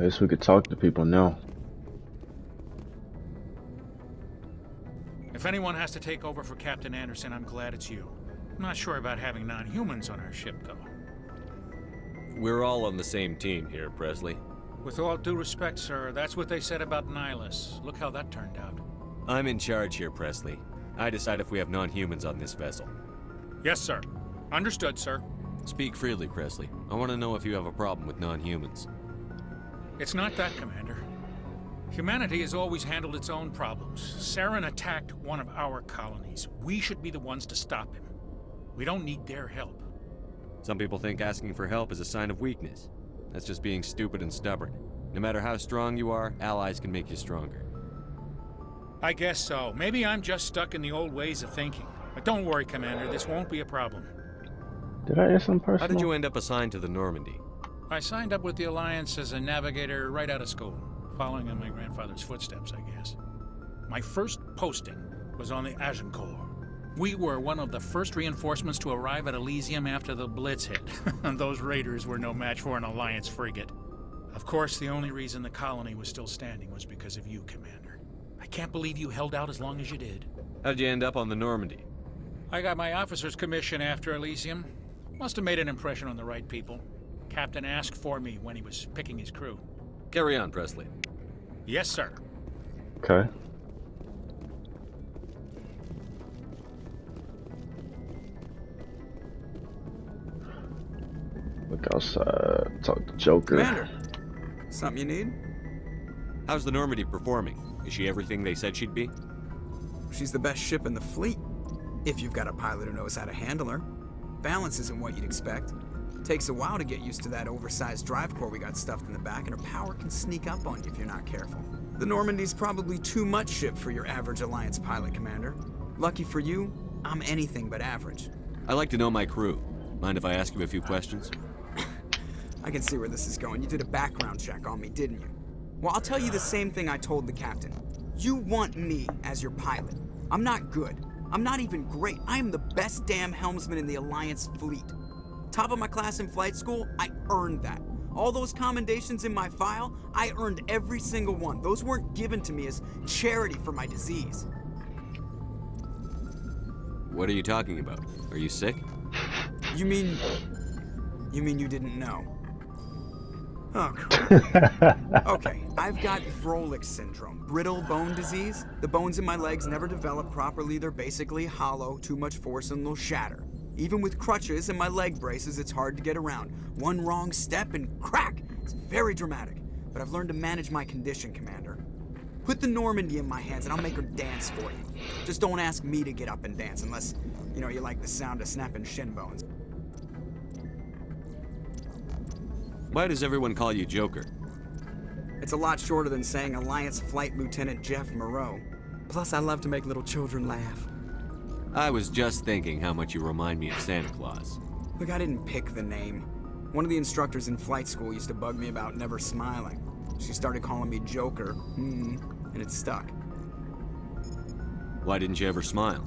I guess we could talk to people now. If anyone has to take over for Captain Anderson, I'm glad it's you. I'm not sure about having non-humans on our ship, though. We're all on the same team here, Presley. With all due respect, sir, that's what they said about Nihilus. Look how that turned out. I'm in charge here, Presley. I decide if we have non-humans on this vessel. Yes, sir. Understood, sir. Speak freely, Presley. I want to know if you have a problem with non-humans. It's not that, Commander. Humanity has always handled its own problems. Saren attacked one of our colonies. We should be the ones to stop him. We don't need their help. Some people think asking for help is a sign of weakness. That's just being stupid and stubborn. No matter how strong you are, allies can make you stronger. I guess so. Maybe I'm just stuck in the old ways of thinking. But don't worry, Commander, this won't be a problem. Did I ask some personal? How did you end up assigned to the Normandy? I signed up with the Alliance as a navigator right out of school, following in my grandfather's footsteps, I guess. My first posting was on the Agincourt. We were one of the first reinforcements to arrive at Elysium after the Blitz hit. Those raiders were no match for an Alliance frigate. Of course, the only reason the colony was still standing was because of you, Commander. I can't believe you held out as long as you did. How'd you end up on the Normandy? I got my officer's commission after Elysium. Must have made an impression on the right people. Captain asked for me when he was picking his crew. Carry on, Presley. Yes, sir. Okay. Look outside. Talk to Joker. Commander, something you need? How's the Normandy performing? Is she everything they said she'd be? She's the best ship in the fleet, if you've got a pilot who knows how to handle her. Balance isn't what you'd expect. Takes a while to get used to that oversized drive core we got stuffed in the back, and her power can sneak up on you if you're not careful. The Normandy's probably too much ship for your average Alliance pilot, Commander. Lucky for you, I'm anything but average. I like to know my crew. Mind if I ask you a few questions? I can see where this is going. You did a background check on me, didn't you? Well, I'll tell you the same thing I told the captain. You want me as your pilot. I'm not good. I'm not even great. I am the best damn helmsman in the Alliance fleet. Top of my class in flight school, I earned that. All those commendations in my file, I earned every single one. Those weren't given to me as charity for my disease. What are you talking about? Are you sick? You mean you didn't know? Oh, crap. Okay, I've got Vrolik syndrome, brittle bone disease. The bones in my legs never develop properly. They're basically hollow, too much force and they'll shatter. Even with crutches and my leg braces, it's hard to get around. One wrong step and crack! It's very dramatic. But I've learned to manage my condition, Commander. Put the Normandy in my hands and I'll make her dance for you. Just don't ask me to get up and dance unless, you like the sound of snapping shin bones. Why does everyone call you Joker? It's a lot shorter than saying Alliance Flight Lieutenant Jeff Moreau. Plus, I love to make little children laugh. I was just thinking how much you remind me of Santa Claus. Look, I didn't pick the name. One of the instructors in flight school used to bug me about never smiling. She started calling me Joker, and it stuck. Why didn't you ever smile?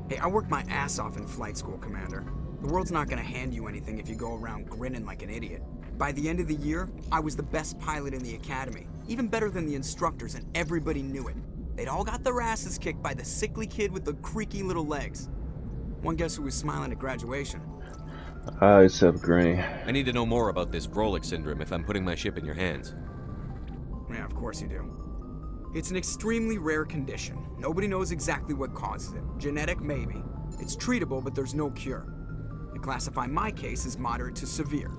Hey, I worked my ass off in flight school, Commander. The world's not gonna hand you anything if you go around grinning like an idiot. By the end of the year, I was the best pilot in the academy, even better than the instructors, and everybody knew it. They'd all got their asses kicked by the sickly kid with the creaky little legs. One guess who was smiling at graduation? I accept green. I need to know more about this Vrolik syndrome if I'm putting my ship in your hands. Yeah, of course you do. It's an extremely rare condition. Nobody knows exactly what causes it. Genetic, maybe. It's treatable, but there's no cure. They classify my case as moderate to severe.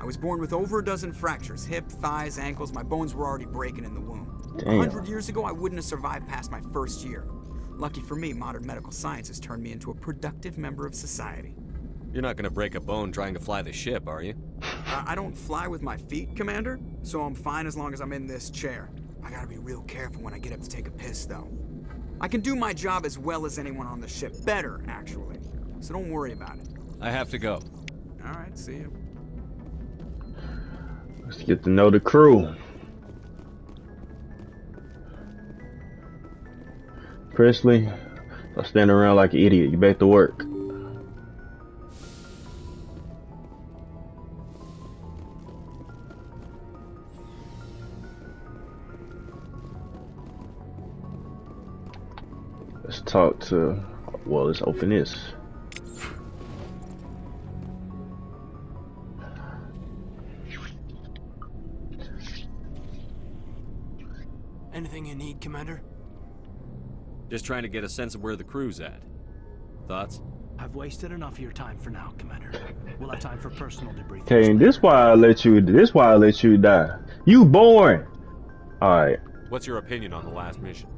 I was born with over a dozen fractures, hip, thighs, ankles. My bones were already breaking in the womb. Damn. 100 years ago, I wouldn't have survived past my first year. Lucky for me, modern medical science has turned me into a productive member of society. You're not gonna break a bone trying to fly the ship, are you? I don't fly with my feet, Commander, so I'm fine as long as I'm in this chair. I gotta be real careful when I get up to take a piss, though. I can do my job as well as anyone on the ship. Better, actually. So don't worry about it. I have to go. All right, see you. Let's get to know the crew. Presley, stop standing around like an idiot. You back to work. Let's talk to. Well, let's open this. Anything you need, Commander? Just trying to get a sense of where the crew's at. Thoughts? I've wasted enough of your time for now, Commander. We'll have time for personal debriefings. Okay, and this why I let you. This why I let you die. You born. All right. What's your opinion on the last mission?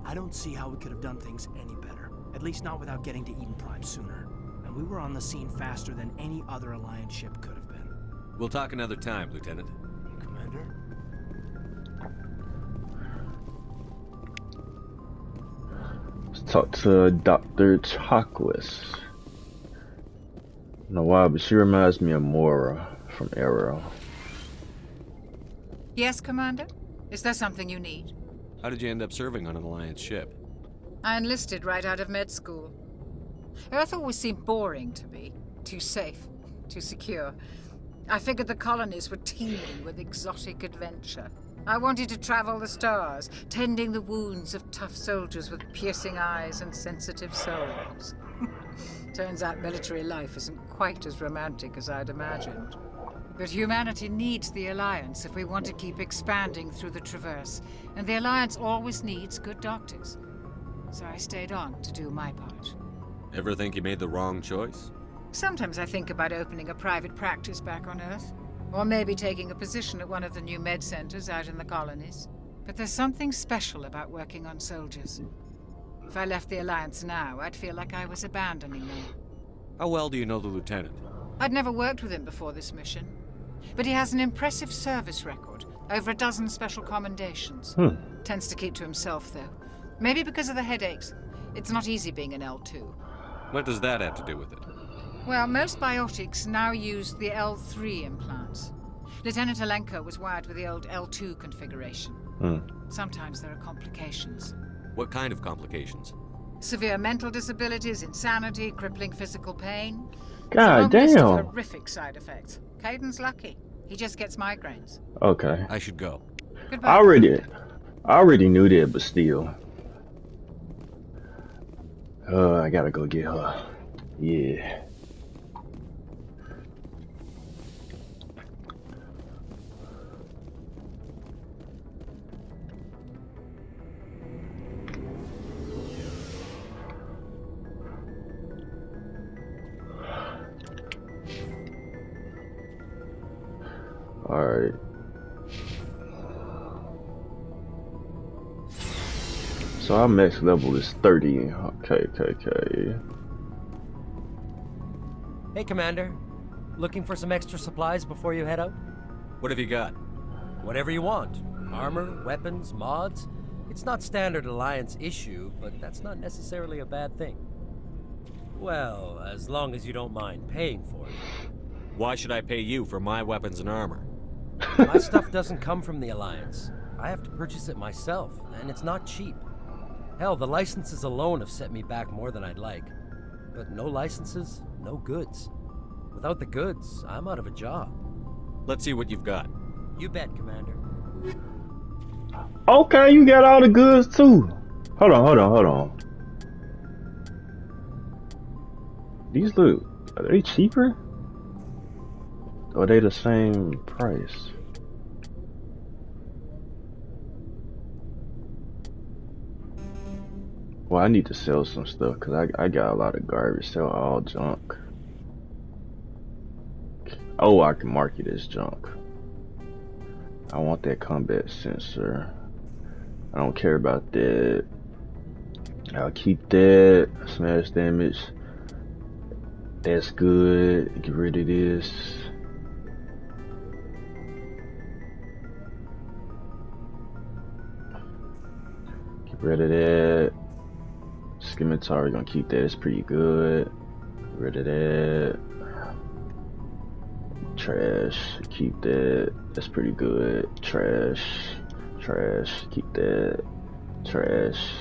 I don't see how we could have done things any better. At least not without getting to Eden Prime sooner. And we were on the scene faster than any other Alliance ship could have been. We'll talk another time, Lieutenant. Commander? Let's talk to Dr. Chocolates. I don't know why, but she reminds me of Mora from Arrow. Yes, Commander? Is there something you need? How did you end up serving on an Alliance ship? I enlisted right out of med school. Earth always seemed boring to me. Too safe, too secure. I figured the colonies were teeming with exotic adventure. I wanted to travel the stars, tending the wounds of tough soldiers with piercing eyes and sensitive souls. Turns out military life isn't quite as romantic as I'd imagined. But humanity needs the Alliance if we want to keep expanding through the Traverse, and the Alliance always needs good doctors. So I stayed on to do my part. Ever think you made the wrong choice? Sometimes I think about opening a private practice back on Earth, or maybe taking a position at one of the new med centers out in the colonies. But there's something special about working on soldiers. If I left the Alliance now, I'd feel like I was abandoning them. How well do you know the Lieutenant? I'd never worked with him before this mission, but he has an impressive service record, over a dozen special commendations. Tends to keep to himself, though. Maybe because of the headaches. It's not easy being an L2. What does that have to do with it? Well, most biotics now use the L3 implants. Lieutenant Alenko was wired with the old L2 configuration. Sometimes there are complications. What kind of complications? Severe mental disabilities, insanity, crippling physical pain. God It's a long list damn. of horrific side effects. Caden's lucky. He just gets migraines. Okay. I should go. Goodbye. I already knew that, but still. I gotta go get her. Yeah. Alright. So our max level is 30. Okay. Hey, Commander. Looking for some extra supplies before you head out? What have you got? Whatever you want. Armor, weapons, mods. It's not standard Alliance issue, but that's not necessarily a bad thing. Well, as long as you don't mind paying for it. Why should I pay you for my weapons and armor? My stuff doesn't come from the Alliance. I have to purchase it myself, and it's not cheap. Hell, the licenses alone have set me back more than I'd like. But no licenses, no goods. Without the goods, I'm out of a job. Let's see what you've got. You bet, Commander. Okay, you got all the goods too. Hold on. These look, are they cheaper? Or are they the same price? Well, I need to sell some stuff because I got a lot of garbage. Sell all junk. Oh, I can mark it as junk. I want that combat sensor. I don't care about that. I'll keep that. Smash damage. That's good. Get rid of this. Get rid of that. Scimitar, gonna keep that. It's pretty good. Get rid of that. Trash. Keep that. That's pretty good. Trash. Keep that. Trash.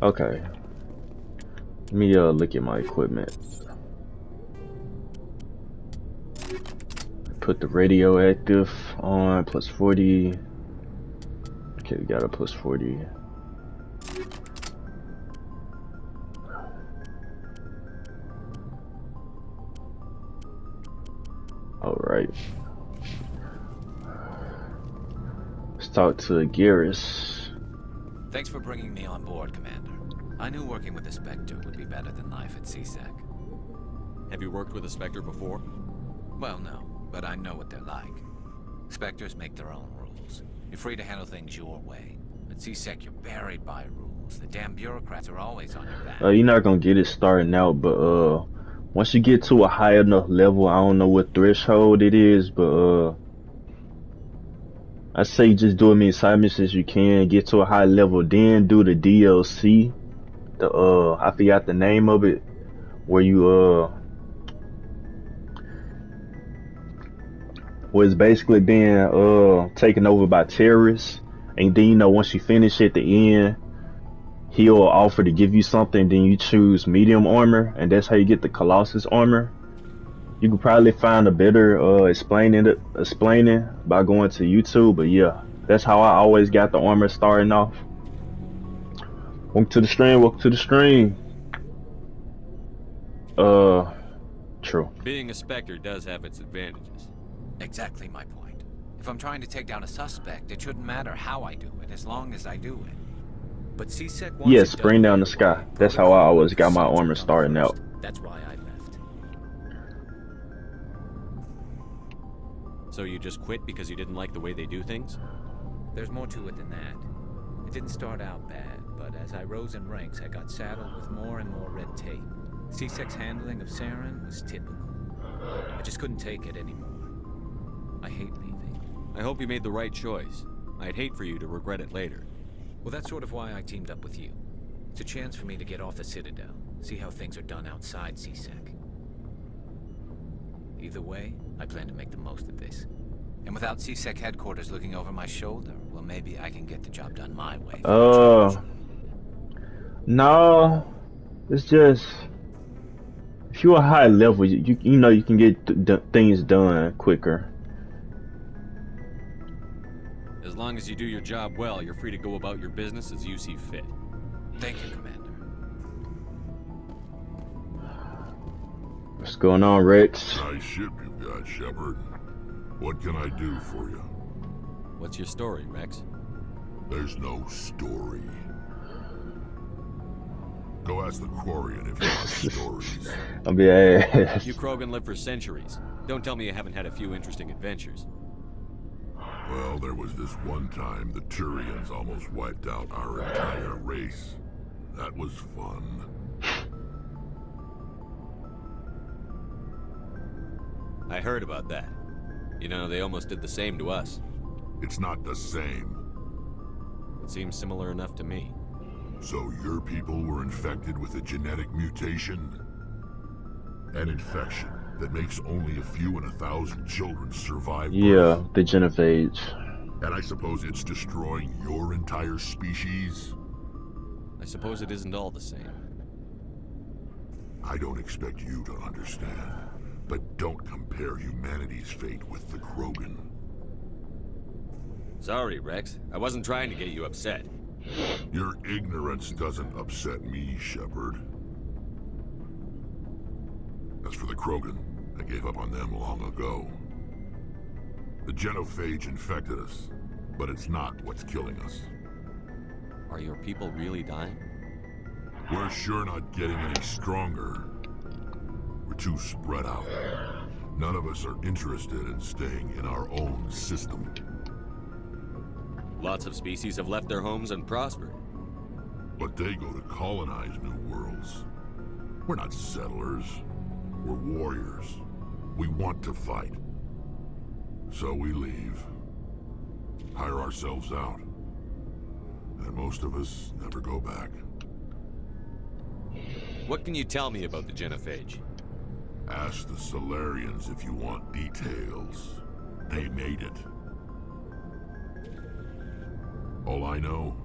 Okay. Let me look at my equipment. Put the radioactive on, plus 40. Okay, we got a plus 40. Alright. Let's talk to Garrus. Thanks for bringing me on board, Commander. I knew working with the Spectre would be better than life at CSEC. Have you worked with a Spectre before? Well, no, but I know what they're like. Spectres make their own rules. You're free to handle things your way. At CSEC, you're buried by rules. The damn bureaucrats are always on your back. You're not gonna get it starting out, but once you get to a high enough level, I don't know what threshold it is, but I say just do as many side missions as you can, get to a high level, then do the DLC. I forgot the name of it, where you was basically being taken over by terrorists, and then once you finish at the end, he'll offer to give you something, then you choose medium armor, and that's how you get the Colossus armor. You could probably find a better explaining by going to YouTube, but yeah, that's how I always got the armor starting off. Welcome to the stream. True. Being a Spectre does have its advantages. Exactly my point. If I'm trying to take down a suspect, it shouldn't matter how I do it, as long as I do it. But CSEC wants Yes, bring down the sky. That's how I always got my armor starting out. That's why I left. So you just quit because you didn't like the way they do things? There's more to it than that. It didn't start out bad, but as I rose in ranks, I got saddled with more and more red tape. CSEC's handling of Saren was typical. I just couldn't take it anymore. I hate leaving. I hope you made the right choice. I'd hate for you to regret it later. Well, that's sort of why I teamed up with you. It's a chance for me to get off the Citadel, see how things are done outside CSEC. Either way, I plan to make the most of this. And without CSEC headquarters looking over my shoulder, well, maybe I can get the job done my way. No, it's just if you're a high level, you know you can get things done quicker. As long as you do your job well, you're free to go about your business as you see fit. Thank you, Commander. What's going on, Rex? Nice ship you've got, Shepard. What can I do for you? What's your story, Rex? There's no story. Go ask the Quarian if you want stories. I'll be ass. You Krogan live for centuries. Don't tell me you haven't had a few interesting adventures. Well, there was this one time the Turians almost wiped out our entire race. That was fun. I heard about that. You know, they almost did the same to us. It's not the same. It seems similar enough to me. So your people were infected with a genetic mutation? An infection that makes only a few in 1,000 children survive birth? Yeah, the genophage. And I suppose it's destroying your entire species? I suppose it isn't all the same. I don't expect you to understand, but don't compare humanity's fate with the Krogan. Sorry, Rex. I wasn't trying to get you upset. Your ignorance doesn't upset me, Shepard. As for the Krogan, I gave up on them long ago. The genophage infected us, but it's not what's killing us. Are your people really dying? We're sure not getting any stronger. We're too spread out. None of us are interested in staying in our own system. Lots of species have left their homes and prospered. But they go to colonize new worlds. We're not settlers. We're warriors. We want to fight. So we leave. Hire ourselves out. And most of us never go back. What can you tell me about the genophage? Ask the Solarians if you want details. They made it. All I know,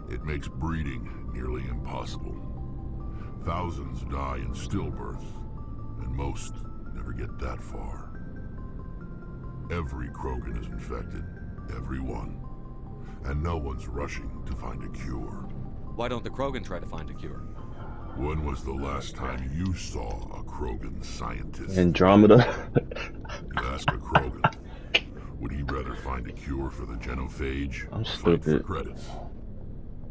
it makes breeding nearly impossible. Thousands die in stillbirth, and most never get that far. Every Krogan is infected, every one. and no one's rushing to find a cure. Why don't the Krogan try to find a cure? When was the last time you saw a Krogan scientist? Andromeda. You ask a Krogan, would he rather find a cure for the genophage I'm or fight for stupid. credits?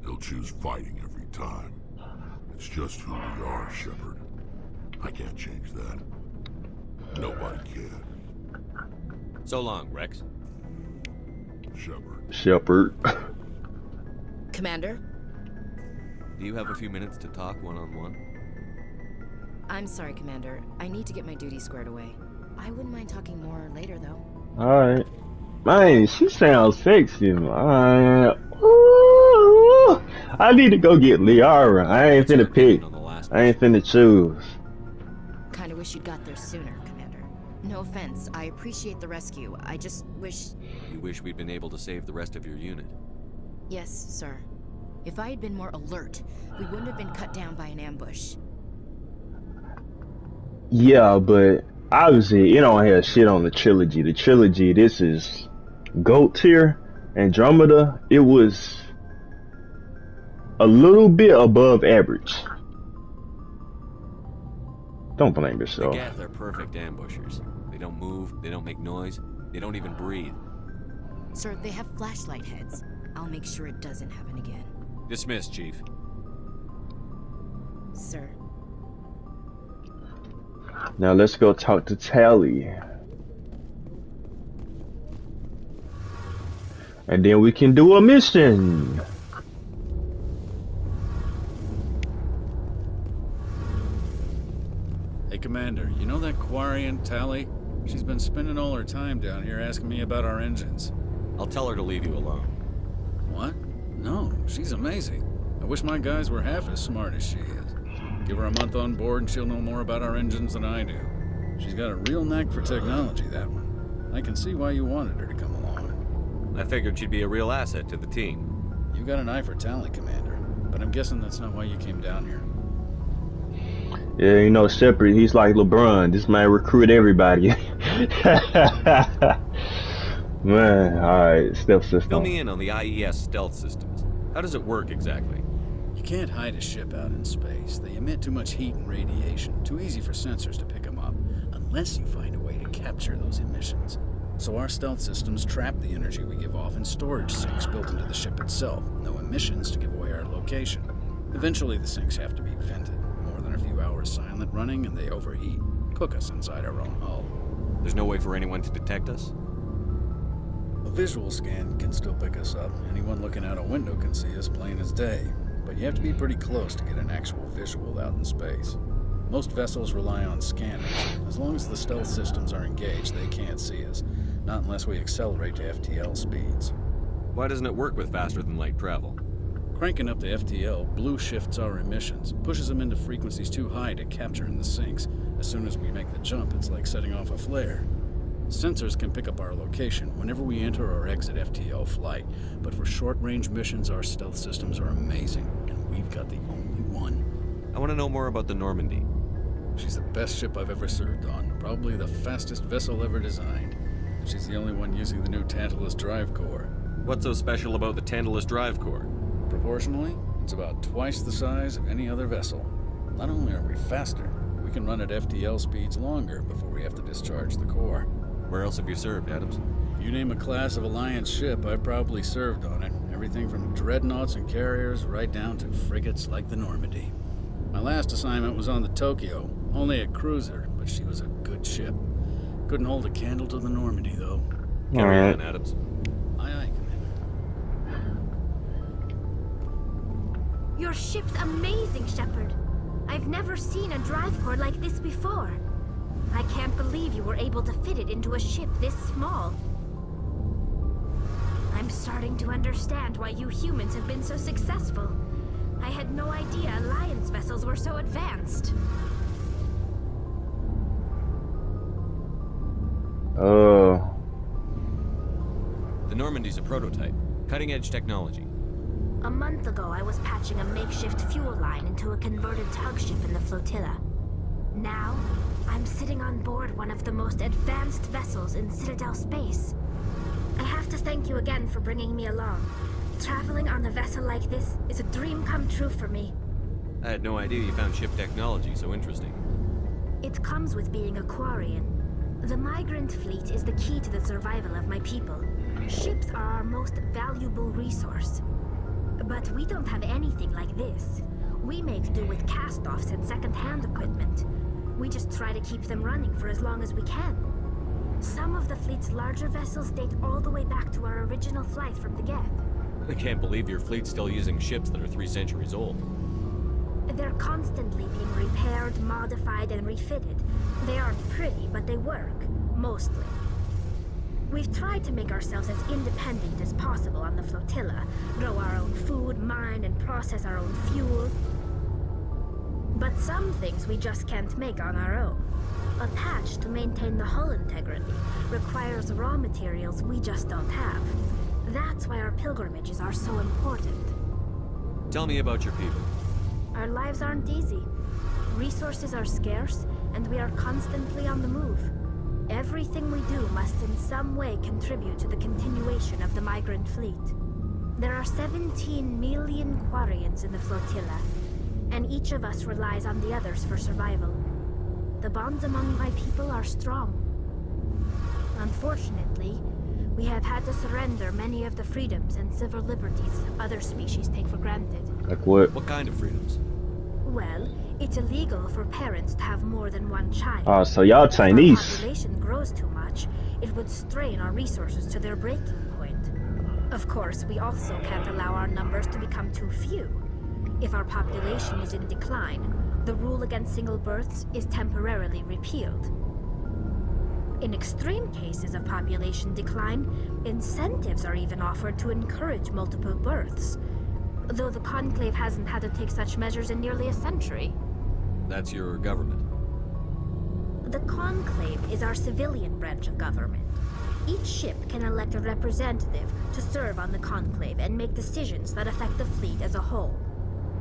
He'll choose fighting every time. It's just who we are, Shepard. I can't change that. Nobody can. So long, Rex. Shepard. Shepard. Commander? Do you have a few minutes to talk one-on-one? I'm sorry, Commander. I need to get my duties squared away. I wouldn't mind talking more later, though. Alright. Man, she sounds sexy, man. Ooh, I need to go get Liara. I ain't finna pick. I ain't finna choose. Kinda wish you'd got there sooner, Commander. No offense, I appreciate the rescue. I just wish... You wish we'd been able to save the rest of your unit? Yes, sir. If I had been more alert, we wouldn't have been cut down by an ambush. Yeah, but obviously it don't have shit on the trilogy. The trilogy, this is GOAT tier. Andromeda, it was a little bit above average. Don't blame The yourself. Geth are perfect ambushers. They don't move, they don't make noise, they don't even breathe. Sir, they have flashlight heads. I'll make sure it doesn't happen again. Dismissed, Chief. Sir. Now let's go talk to Tally. And then we can do a mission. Hey, Commander, you know that Quarian, Tally? She's been spending all her time down here asking me about our engines. I'll tell her to leave you alone. What? No, she's amazing. I wish my guys were half as smart as she is. Give her a month on board and she'll know more about our engines than I do. She's got a real knack for technology, that one. I can see why you wanted her to come along. I figured she'd be a real asset to the team. You got an eye for talent, Commander, but I'm guessing that's not why you came down here. Yeah, you know, Shepard, he's like LeBron. This man recruit everybody. Man, alright, stealth system. Fill me in on the IES stealth systems. How does it work exactly? You can't hide a ship out in space. They emit too much heat and radiation. Too easy for sensors to pick them up, unless you find a way to capture those emissions. So our stealth systems trap the energy we give off in storage sinks built into the ship itself. No emissions to give away our location. Eventually the sinks have to be vented. More than a few hours silent running and they overheat. Cook us inside our own hull. There's no way for anyone to detect us? A visual scan can still pick us up. Anyone looking out a window can see us plain as day. But you have to be pretty close to get an actual visual out in space. Most vessels rely on scanners. As long as the stealth systems are engaged, they can't see us. Not unless we accelerate to FTL speeds. Why doesn't it work with faster than light travel? Cranking up to FTL blue shifts our emissions, pushes them into frequencies too high to capture in the sinks. As soon as we make the jump, it's like setting off a flare. Sensors can pick up our location whenever we enter or exit FTL flight, but for short-range missions, our stealth systems are amazing, and we've got the only one. I want to know more about the Normandy. She's the best ship I've ever served on, probably the fastest vessel ever designed. She's the only one using the new Tantalus drive core. What's so special about the Tantalus drive core? Proportionally, it's about twice the size of any other vessel. Not only are we faster, we can run at FTL speeds longer before we have to discharge the core. Where else have you served, Adams? If you name a class of Alliance ship, I've probably served on it. Everything from dreadnoughts and carriers right down to frigates like the Normandy. My last assignment was on the Tokyo, only a cruiser, but she was a good ship. Couldn't hold a candle to the Normandy, though. Carry on, Adams. Aye, aye, Commander. Your ship's amazing, Shepard. I've never seen a drive core like this before. I can't believe you were able to fit it into a ship this small. I'm starting to understand why you humans have been so successful. I had no idea Alliance vessels were so advanced. The Normandy's a prototype. Cutting-edge technology. A month ago, I was patching a makeshift fuel line into a converted tug ship in the flotilla. Now, I'm sitting on board one of the most advanced vessels in Citadel space. I have to thank you again for bringing me along. Traveling on a vessel like this is a dream come true for me. I had no idea you found ship technology so interesting. It comes with being a Quarian. The migrant fleet is the key to the survival of my people. Ships are our most valuable resource. But we don't have anything like this. We make do with cast-offs and second-hand equipment. We just try to keep them running for as long as we can. Some of the fleet's larger vessels date all the way back to our original flight from the Geth. I can't believe your fleet's still using ships that are 3 centuries old. They're constantly being repaired, modified, and refitted. They aren't pretty, but they work. Mostly. We've tried to make ourselves as independent as possible on the flotilla, grow our own food, mine, and process our own fuel. But some things we just can't make on our own. A patch to maintain the hull integrity requires raw materials we just don't have. That's why our pilgrimages are so important. Tell me about your people. Our lives aren't easy. Resources are scarce, and we are constantly on the move. Everything we do must in some way contribute to the continuation of the migrant fleet. There are 17 million Quarians in the flotilla, and each of us relies on the others for survival. The bonds among my people are strong. Unfortunately, we have had to surrender many of the freedoms and civil liberties other species take for granted. Like what? What kind of freedoms? Well, it's illegal for parents to have more than one child. Oh, so y'all Chinese. If our population grows too much, it would strain our resources to their breaking point. Of course, we also can't allow our numbers to become too few. If our population is in decline, the rule against single births is temporarily repealed. In extreme cases of population decline, incentives are even offered to encourage multiple births, though the Conclave hasn't had to take such measures in nearly a century. That's your government. The Conclave is our civilian branch of government. Each ship can elect a representative to serve on the Conclave and make decisions that affect the fleet as a whole.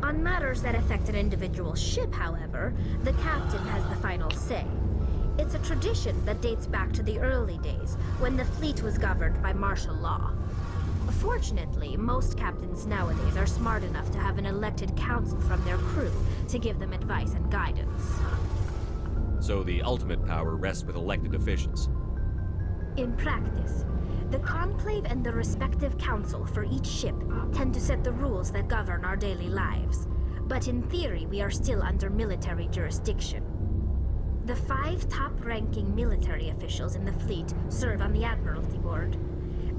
On matters that affect an individual ship, however, the captain has the final say. It's a tradition that dates back to the early days, when the fleet was governed by martial law. Fortunately, most captains nowadays are smart enough to have an elected council from their crew to give them advice and guidance. So the ultimate power rests with elected officials. In practice, the Conclave and the respective council for each ship tend to set the rules that govern our daily lives. But in theory, we are still under military jurisdiction. The 5 top-ranking military officials in the fleet serve on the Admiralty Board.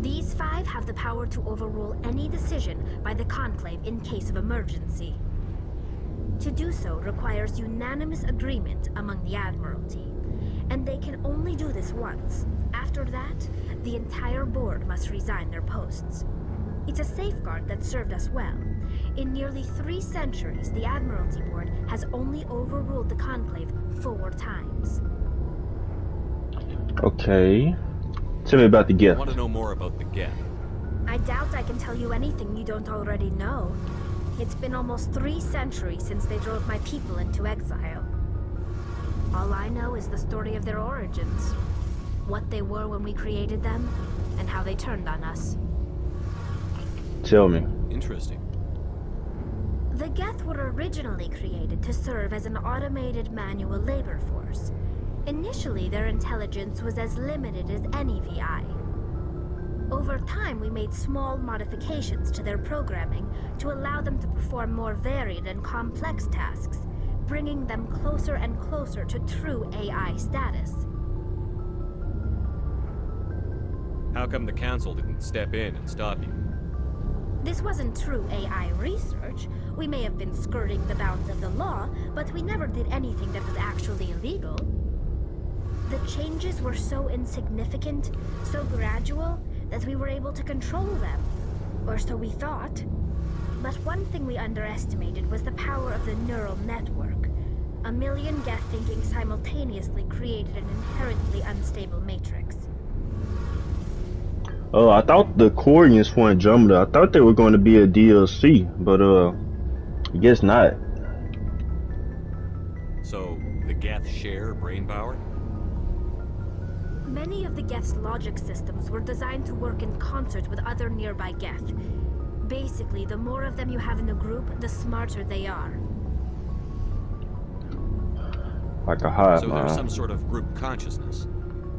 These 5 have the power to overrule any decision by the Conclave in case of emergency. To do so requires unanimous agreement among the Admiralty, and they can only do this once. After that, the entire board must resign their posts. It's a safeguard that served us well. In nearly 3 centuries, the Admiralty Board has only overruled the Conclave 4 times. Okay. Tell me about the gift. I want to know more about the Geth. I doubt I can tell you anything you don't already know. It's been almost 3 centuries since they drove my people into exile. All I know is the story of their origins. What they were when we created them, and how they turned on us. Tell me. Interesting. The Geth were originally created to serve as an automated manual labor force. Initially, their intelligence was as limited as any VI. Over time, we made small modifications to their programming to allow them to perform more varied and complex tasks, bringing them closer and closer to true AI status. How come the council didn't step in and stop you? This wasn't true AI research. We may have been skirting the bounds of the law, but we never did anything that was actually illegal. The changes were so insignificant, so gradual, that we were able to control them. Or so we thought. But one thing we underestimated was the power of the neural network. A million Geth thinking simultaneously created an inherently unstable matrix. Oh, I thought the Quarians were Andromeda. I thought they were going to be a DLC, but I guess not. So, the Geth share brain power? Many of the Geth's logic systems were designed to work in concert with other nearby Geth. Basically, the more of them you have in a group, the smarter they are. Like a hive So mind. there's some sort of group consciousness.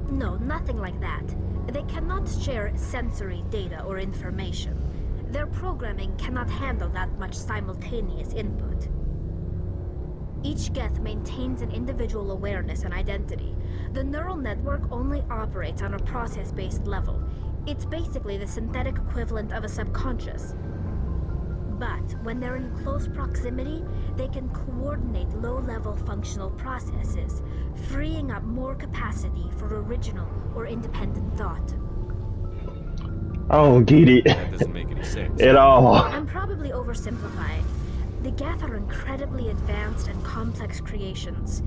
No, nothing like that. They cannot share sensory data or information. Their programming cannot handle that much simultaneous input. Each Geth maintains an individual awareness and identity. The neural network only operates on a process-based level. It's basically the synthetic equivalent of a subconscious. But when they're in close proximity, they can coordinate low-level functional processes, freeing up more capacity for original or independent thought. I don't get it That doesn't make any sense. at all. I'm probably oversimplifying. The Geth are incredibly advanced and complex creations.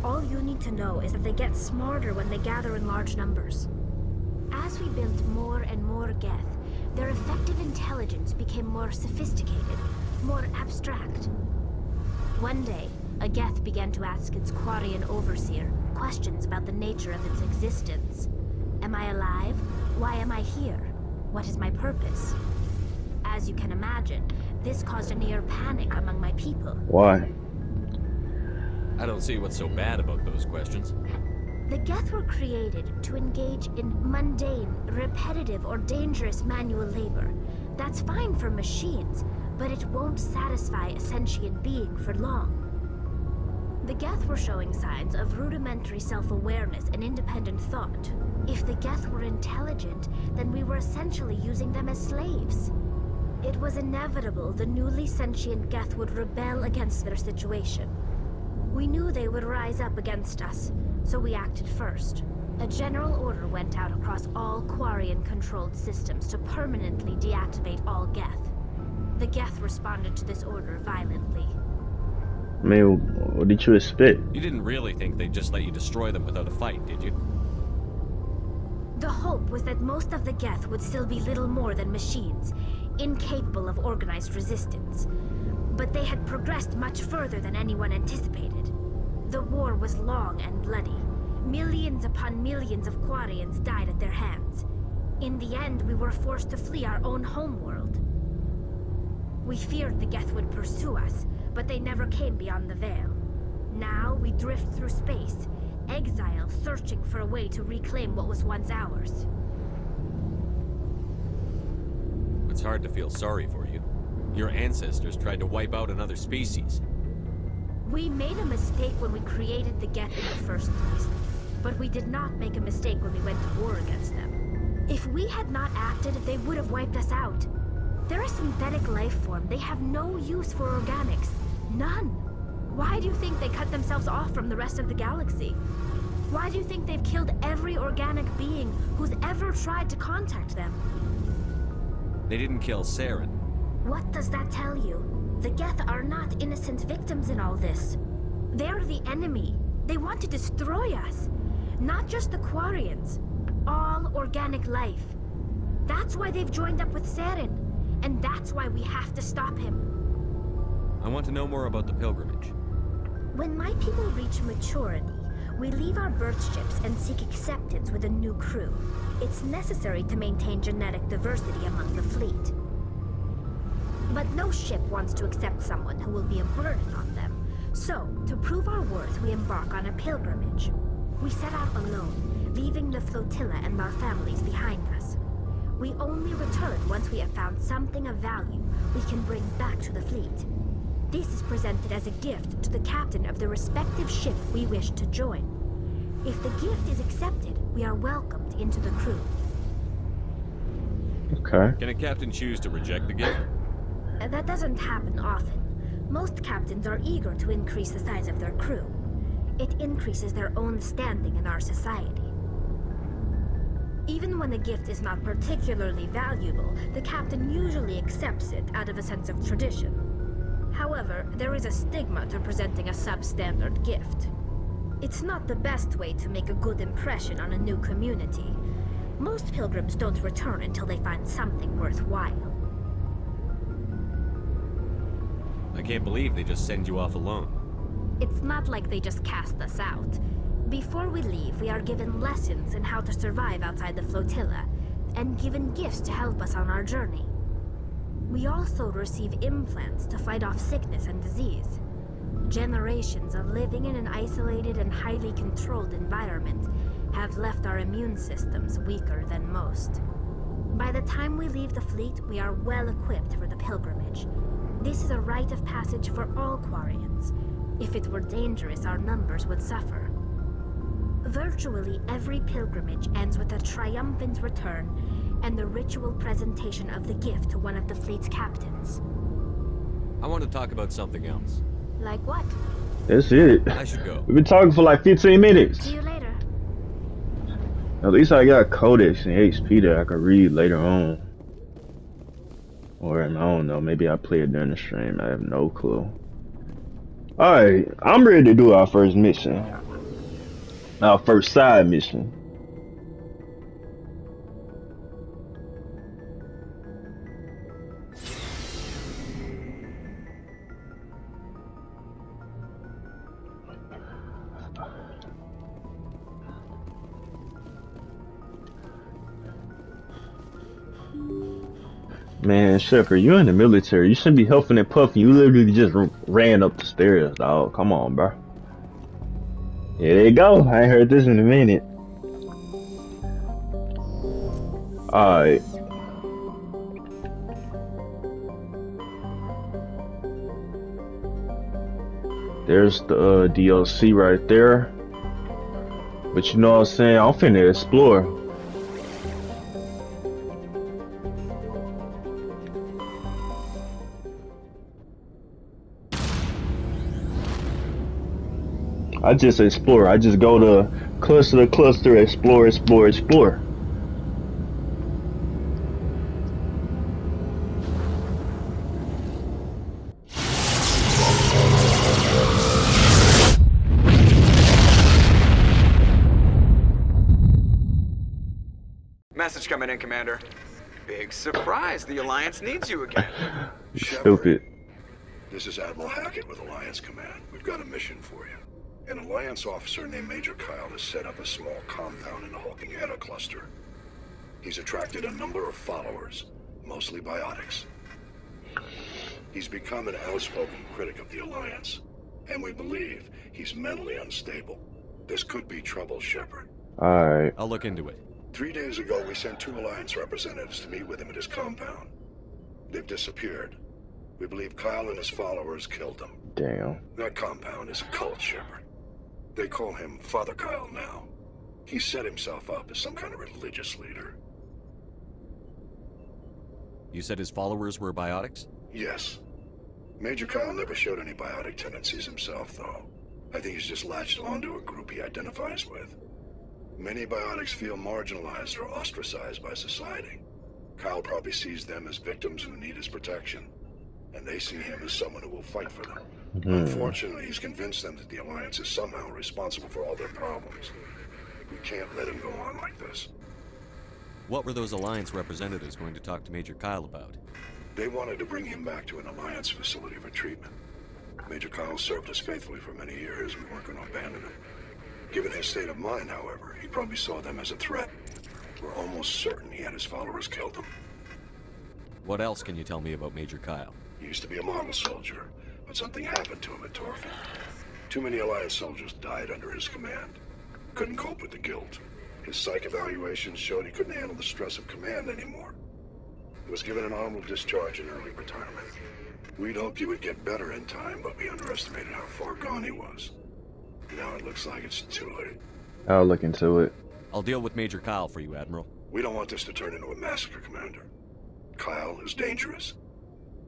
All you need to know is that they get smarter when they gather in large numbers. As we built more and more Geth, their effective intelligence became more sophisticated, more abstract. One day, a Geth began to ask its Quarian overseer questions about the nature of its existence. Am I alive? Why am I here? What is my purpose? As you can imagine, this caused a near panic among my people. Why? I don't see what's so bad about those questions. The Geth were created to engage in mundane, repetitive, or dangerous manual labor. That's fine for machines, but it won't satisfy a sentient being for long. The Geth were showing signs of rudimentary self-awareness and independent thought. If the Geth were intelligent, then we were essentially using them as slaves. It was inevitable the newly sentient Geth would rebel against their situation. We knew they would rise up against us, so we acted first. A general order went out across all Quarian-controlled systems to permanently deactivate all Geth. The Geth responded to this order violently. I mean, what did you expect? You didn't really think they'd just let you destroy them without a fight, did you? The hope was that most of the Geth would still be little more than machines, incapable of organized resistance. But they had progressed much further than anyone anticipated. The war was long and bloody. Millions upon millions of Quarians died at their hands. In the end, we were forced to flee our own homeworld. We feared the Geth would pursue us, but they never came beyond the Veil. Now we drift through space, exile searching for a way to reclaim what was once ours. It's hard to feel sorry for you. Your ancestors tried to wipe out another species. We made a mistake when we created the Geth in the first place, but we did not make a mistake when we went to war against them. If we had not acted, they would have wiped us out. They're a synthetic life form. They have no use for organics. None. Why do you think they cut themselves off from the rest of the galaxy? Why do you think they've killed every organic being who's ever tried to contact them? They didn't kill Saren. What does that tell you? The Geth are not innocent victims in all this. They're the enemy. They want to destroy us. Not just the Quarians. All organic life. That's why they've joined up with Saren. And that's why we have to stop him. I want to know more about the pilgrimage. When my people reach maturity, we leave our birth ships and seek acceptance with a new crew. It's necessary to maintain genetic diversity among the fleet. But no ship wants to accept someone who will be a burden on them. So, to prove our worth, we embark on a pilgrimage. We set out alone, leaving the flotilla and our families behind us. We only return once we have found something of value we can bring back to the fleet. This is presented as a gift to the captain of the respective ship we wish to join. If the gift is accepted, we are welcomed into the crew. Okay. Can a captain choose to reject the gift? That doesn't happen often. Most captains are eager to increase the size of their crew. It increases their own standing in our society. Even when a gift is not particularly valuable, the captain usually accepts it out of a sense of tradition. However, there is a stigma to presenting a substandard gift. It's not the best way to make a good impression on a new community. Most pilgrims don't return until they find something worthwhile. I can't believe they just send you off alone. It's not like they just cast us out. Before we leave, we are given lessons in how to survive outside the flotilla, and given gifts to help us on our journey. We also receive implants to fight off sickness and disease. Generations of living in an isolated and highly controlled environment have left our immune systems weaker than most. By the time we leave the fleet, we are well equipped for the pilgrimage. This is a rite of passage for all Quarians. If it were dangerous, our numbers would suffer. Virtually every pilgrimage ends with a triumphant return and the ritual presentation of the gift to one of the fleet's captains. I want to talk about something else. Like what? That's it. I should go. We've been talking for like 15 minutes. See you later. At least I got codex and HP that I can read later on. Or I don't know, maybe I play it during the stream. I have no clue. Alright, I'm ready to do our first mission. Our first side mission. Man, Shepard, you in the military. You shouldn't be huffing and puffing. You literally just ran up the stairs, dog. Come on, bro. Yeah, there you go. I ain't heard this in a minute. Alright. There's the DLC right there. But you know what I'm saying? I'm finna explore. I just explore. I just go to cluster to cluster, explore, explore, explore. Message coming in, Commander. Big surprise. The Alliance needs you again. Stupid. This is Admiral Hackett with Alliance Command. We've got a mission for you. An Alliance officer named Major Kyle has set up a small compound in the Hulking Eta cluster. He's attracted a number of followers, mostly biotics. He's become an outspoken critic of the Alliance, and we believe he's mentally unstable. This could be trouble, Shepard. Alright. I'll look into it. 3 days ago, we sent 2 Alliance representatives to meet with him at his compound. They've disappeared. We believe Kyle and his followers killed them. Damn. That compound is a cult, Shepard. They call him Father Kyle now. He set himself up as some kind of religious leader. You said his followers were biotics? Yes. Major Kyle never showed any biotic tendencies himself, though. I think he's just latched onto a group he identifies with. Many biotics feel marginalized or ostracized by society. Kyle probably sees them as victims who need his protection, and they see him as someone who will fight for them. Unfortunately, he's convinced them that the Alliance is somehow responsible for all their problems. We can't let him go on like this. What were those Alliance representatives going to talk to Major Kyle about? They wanted to bring him back to an Alliance facility for treatment. Major Kyle served us faithfully for many years. We weren't going to abandon him. Given his state of mind, however, he probably saw them as a threat. We're almost certain he had his followers killed him. What else can you tell me about Major Kyle? He used to be a model soldier, but something happened to him at Torfin. Too many Alliance soldiers died under his command. Couldn't cope with the guilt. His psych evaluations showed he couldn't handle the stress of command anymore. He was given an honorable discharge and early retirement. We'd hoped he would get better in time, but we underestimated how far gone he was. Now it looks like it's too late. I'll look into it. I'll deal with Major Kyle for you, Admiral. We don't want this to turn into a massacre, Commander. Kyle is dangerous.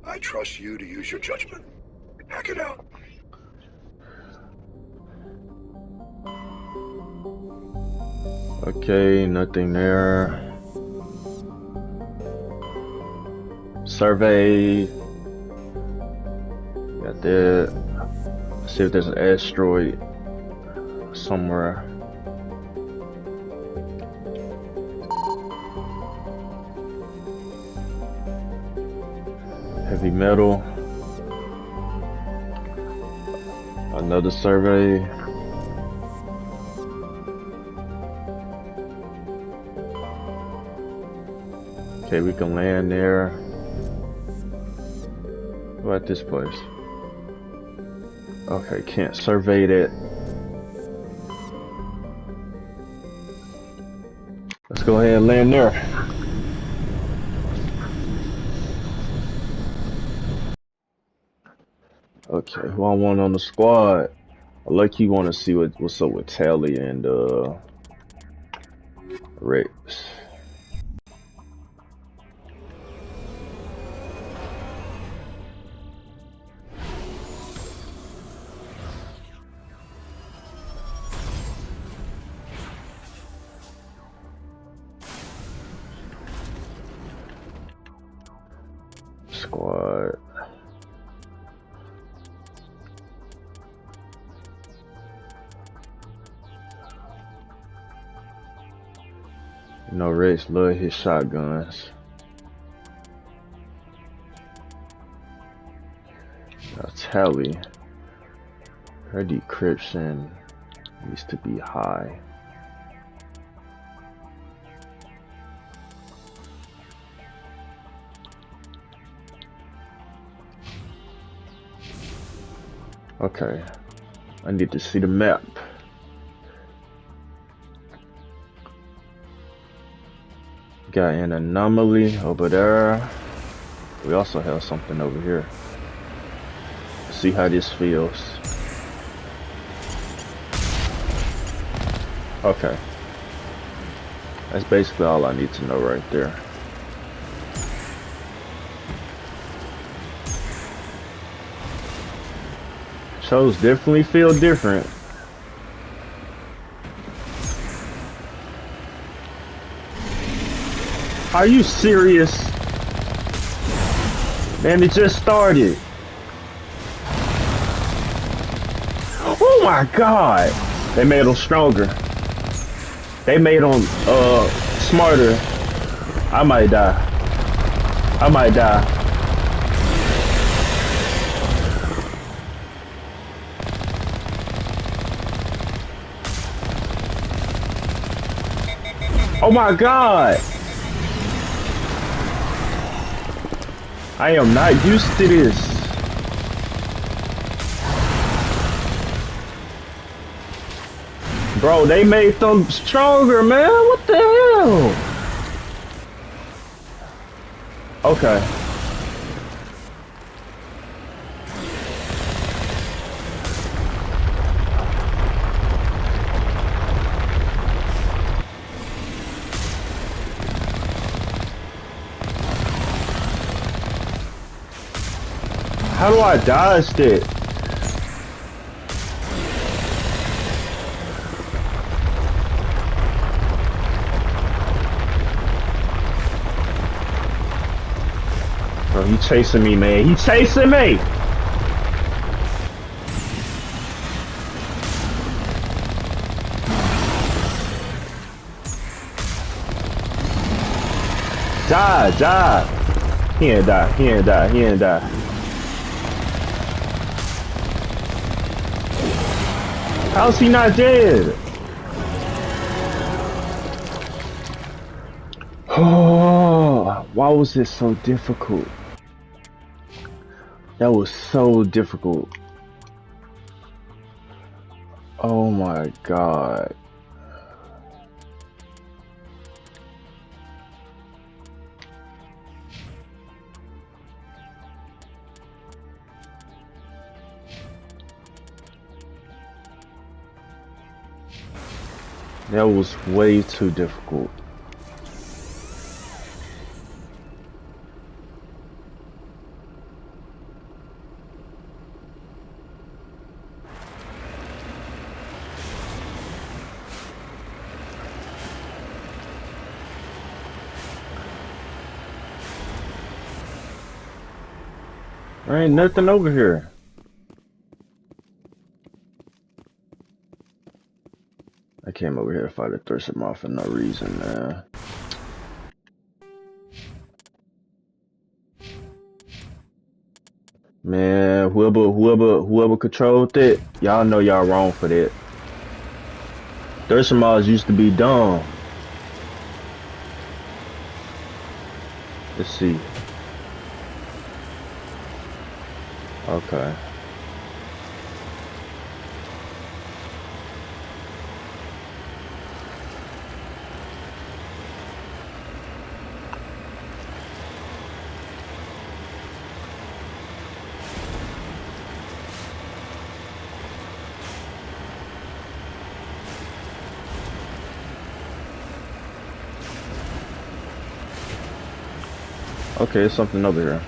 I trust you to use your judgment. Hack it out. Okay, nothing there. Survey. Got that. See if there's an asteroid somewhere. Heavy metal. Another survey. Okay, we can land there. What about this place? Okay, can't survey that. Let's go ahead and land there. Okay, who I want on the squad? I like you want to see what's up with Tally and Rex. Squad. You know, Rex love his shotguns. Now, Tally, her decryption needs to be high. Okay, I need to see the map. Got an anomaly over there. We also have something over here. Let's see how this feels. Okay. That's basically all I need to know right there. Shows definitely feel different. Are you serious? Man, it just started. Oh my god! They made them stronger. They made them smarter. I might die. I might die. Oh my god! I am not used to this. Bro, they made them stronger, man. What the hell? Okay. How do I dodge it? Bro, he chasing me, man. He chasing me! Die, die! He ain't die, he ain't die, he ain't die. How's he not dead? Oh, why was it so difficult? That was so difficult. Oh my god. That was way too difficult. There ain't nothing over here. I came over here to fight a thirst moth for no reason, man. Man, whoever controlled it, y'all know y'all wrong for that. Thirst moths used to be dumb. Let's see. Okay. Okay, there's something over here.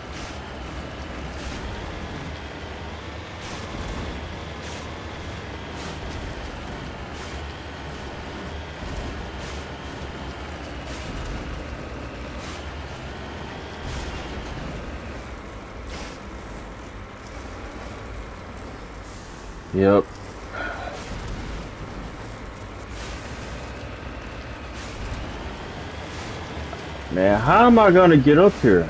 Yep. Man, how am I gonna get up here?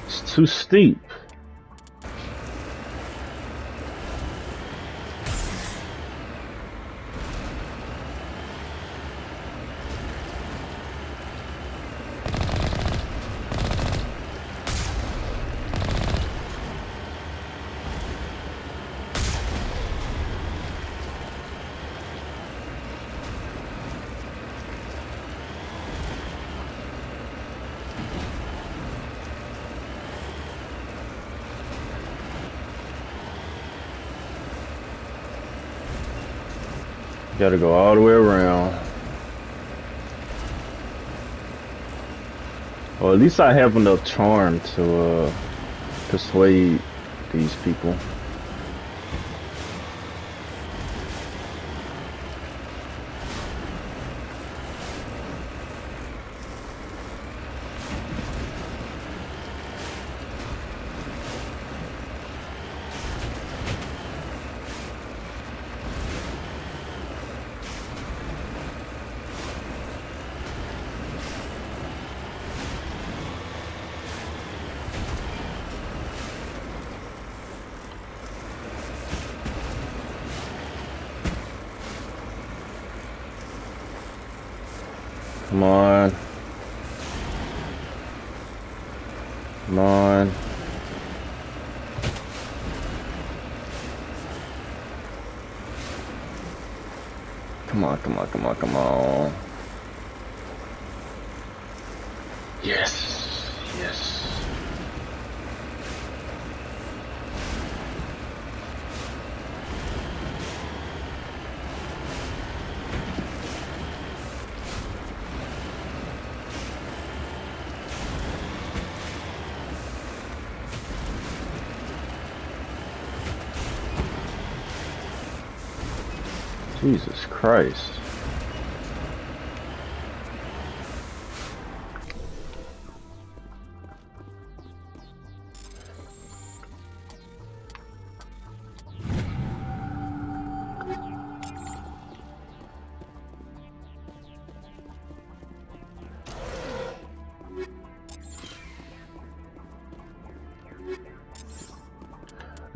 It's too steep. Gotta go all the way around. Well, at least I have enough charm to persuade these people. Come on. Come on. Come on, come on, come on, come on. Yes. Yes. Jesus Christ.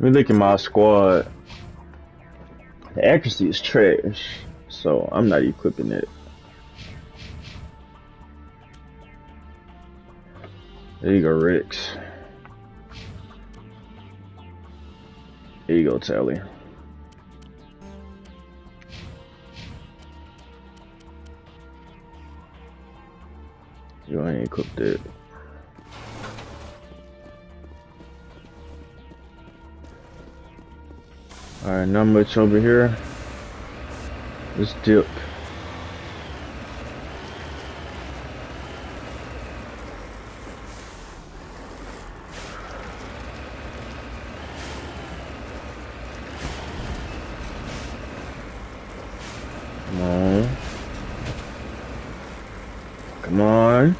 Let me look at my squad. The accuracy is trash, so I'm not equipping it. There you go, Rex. There you go, Tally. You ain't equipped it. Alright, not much over here. Let's dip. Come on. Come on.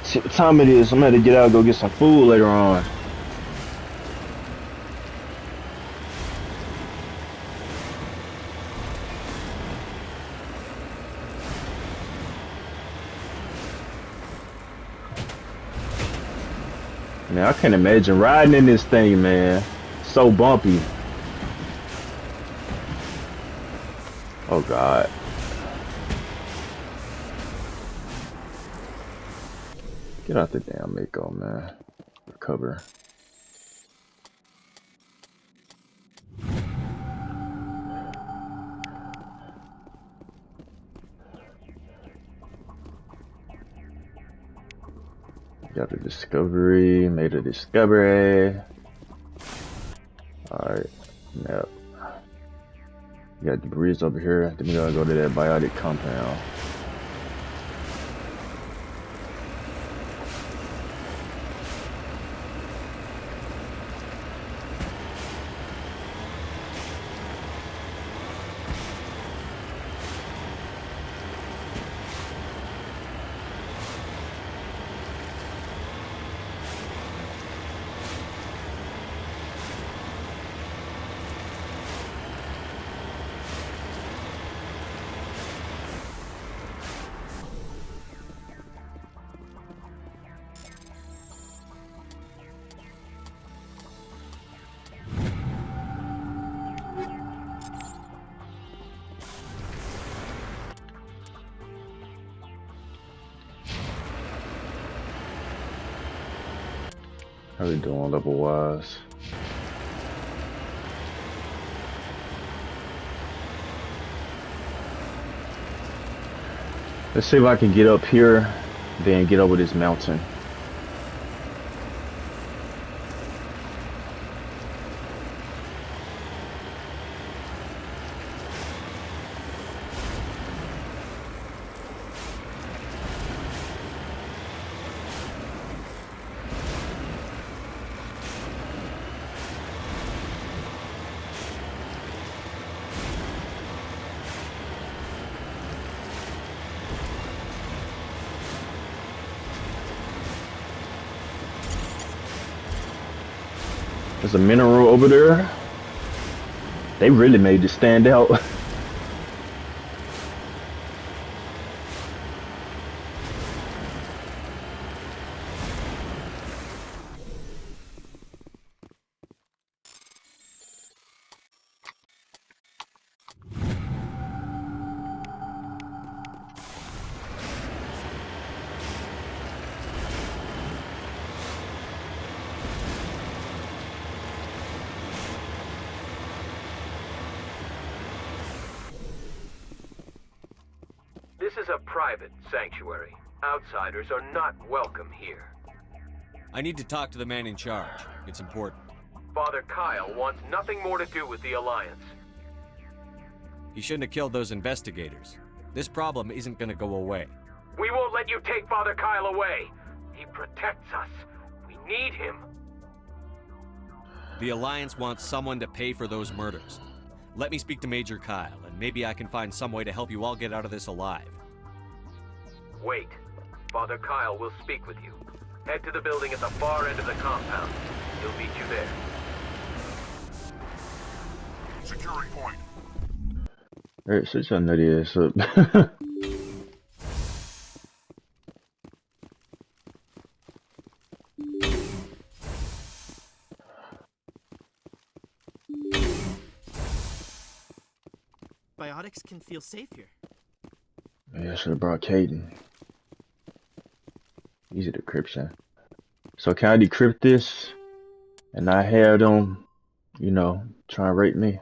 See what time it is. I'm gonna have to get out and go get some food later on. Man, I can't imagine riding in this thing, man. so bumpy. Oh god. Get out the damn Mako, man. Recover. Got the discovery, made a discovery. Alright, yep. You got debris over here. Then we gotta go to that biotic compound. How we doing level wise? Let's see if I can get up here, then get over this mountain. There's a mineral over there. They really made this stand out. This is a private sanctuary. Outsiders are not welcome here. I need to talk to the man in charge. It's important. Father Kyle wants nothing more to do with the Alliance. He shouldn't have killed those investigators. This problem isn't gonna go away. We won't let you take Father Kyle away. He protects us. We need him. The Alliance wants someone to pay for those murders. Let me speak to Major Kyle, and maybe I can find some way to help you all get out of this alive. Wait. Father Kyle will speak with you. Head to the building at the far end of the compound. He'll meet you there. Securing point. Alright, shut your nutty ass up. Biotics can feel safe here. Maybe I should have brought Caden. Easy decryption. So can I decrypt this and not have them, you know, try and rape me?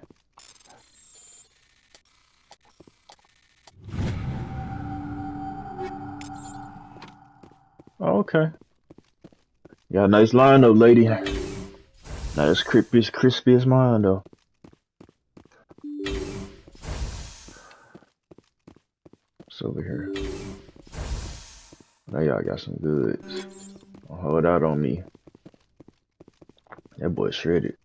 Oh, okay. Got a nice line though, lady. Not as crispy as mine though. What's over here? Now y'all got some goods. Don't hold out on me. That boy shredded.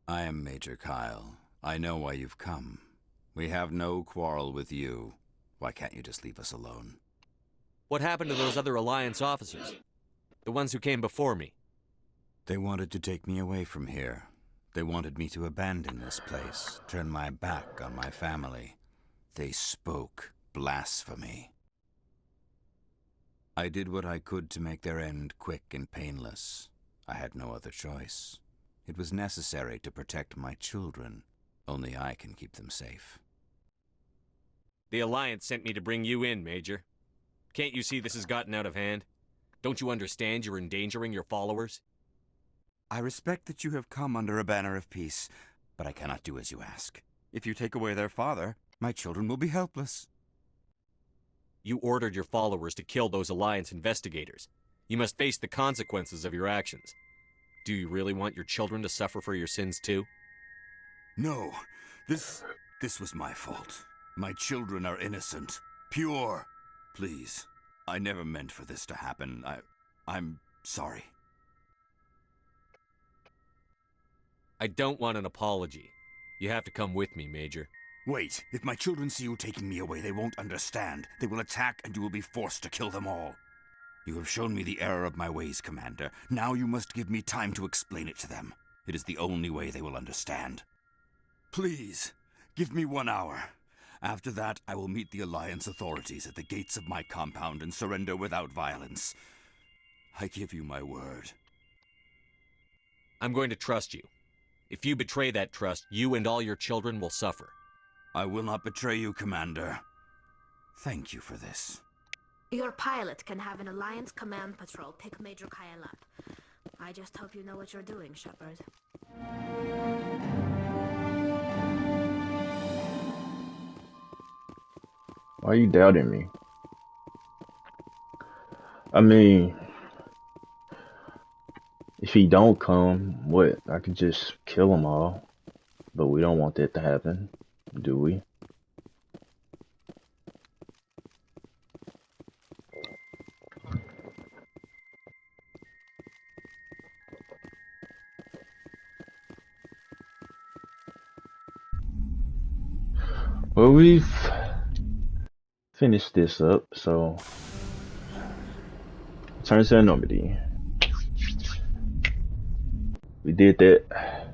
I am Major Kyle. I know why you've come. We have no quarrel with you. Why can't you just leave us alone? What happened to those other Alliance officers? The ones who came before me? They wanted to take me away from here. They wanted me to abandon this place, turn my back on my family. They spoke blasphemy. I did what I could to make their end quick and painless. I had no other choice. It was necessary to protect my children. Only I can keep them safe. The Alliance sent me to bring you in, Major. Can't you see this has gotten out of hand? Don't you understand you're endangering your followers? I respect that you have come under a banner of peace, but I cannot do as you ask. If you take away their father, my children will be helpless. You ordered your followers to kill those Alliance investigators. You must face the consequences of your actions. Do you really want your children to suffer for your sins too? No, this was my fault. My children are innocent, pure. Please, I never meant for this to happen. I'm sorry. I don't want an apology. You have to come with me, Major. Wait, if my children see you taking me away, they won't understand. They will attack and you will be forced to kill them all. You have shown me the error of my ways, Commander. Now you must give me time to explain it to them. It is the only way they will understand. Please, give me 1 hour. After that, I will meet the Alliance authorities at the gates of my compound and surrender without violence. I give you my word. I'm going to trust you. If you betray that trust, you and all your children will suffer. I will not betray you, Commander. Thank you for this. Your pilot can have an Alliance command patrol pick Major Kyle up. I just hope you know what you're doing, Shepard. Why are you doubting me? I mean, if he don't come, what? I could just kill them all. But we don't want that to happen, do we? Well, we've finished this up, so turn to Normandy. We did that.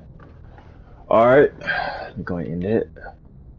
Alright, I'm going to end it.